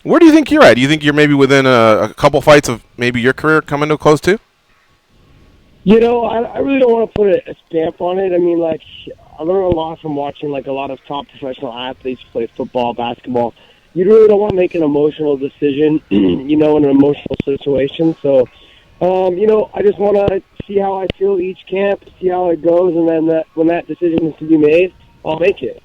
Where do you think you're at? Do you think you're maybe within a couple fights of maybe your career coming to a close too? I really don't want to put a stamp on it. I mean, like, I learned a lot from watching, like, a lot of top professional athletes play football, basketball. You really don't want to make an emotional decision, in an emotional situation. So, I just want to see how I feel each camp, see how it goes, and then when that decision is to be made, I'll make it.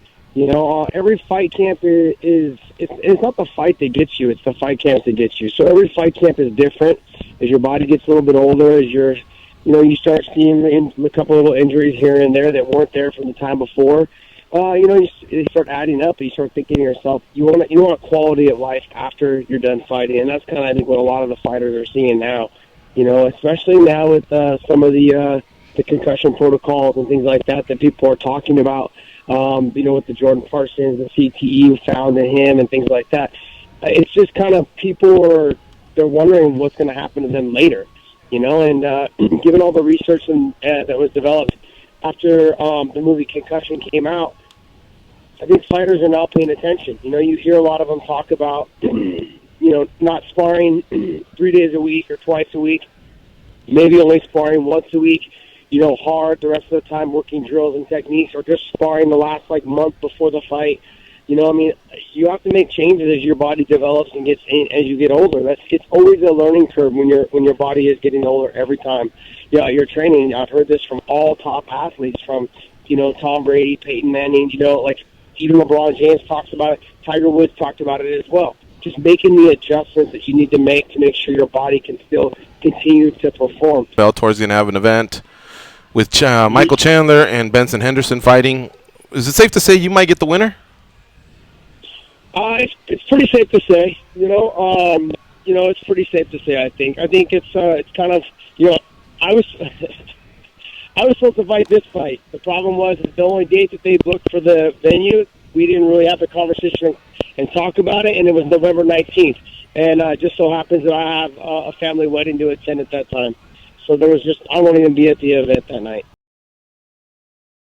Every fight camp it's not the fight that gets you, it's the fight camp that gets you. So every fight camp is different. As your body gets a little bit older, you start seeing a couple of little injuries here and there that weren't there from the time before. You start adding up, and you start thinking to yourself, you want a quality of life after you're done fighting, and that's kind of, I think, what a lot of the fighters are seeing now. Especially now with some of the concussion protocols and things like that people are talking about. With the Jordan Parsons, the CTE found in him, and things like that. It's just kind of they're wondering what's going to happen to them later. And given all the research that was developed after the movie Concussion came out, I think fighters are now paying attention. You hear a lot of them talk about, not sparring 3 days a week or twice a week, maybe only sparring once a week, hard the rest of the time working drills and techniques, or just sparring the last, month before the fight. You have to make changes as your body develops and as you get older. It's always a learning curve when your body is getting older every time. You're training. I've heard this from all top athletes, from Tom Brady, Peyton Manning. Even LeBron James talks about it. Tiger Woods talked about it as well. Just making the adjustments that you need to make sure your body can still continue to perform. Bellator's going to have an event with Michael Chandler and Benson Henderson fighting. Is it safe to say you might get the winner? It's pretty safe to say. It's pretty safe to say. I think it's kind of I was I was supposed to fight this fight. The problem was the only date that they booked for the venue, we didn't really have the conversation and talk about it, and it was November 19th. And it just so happens that I have a family wedding to attend at that time. So I won't even be at the event that night.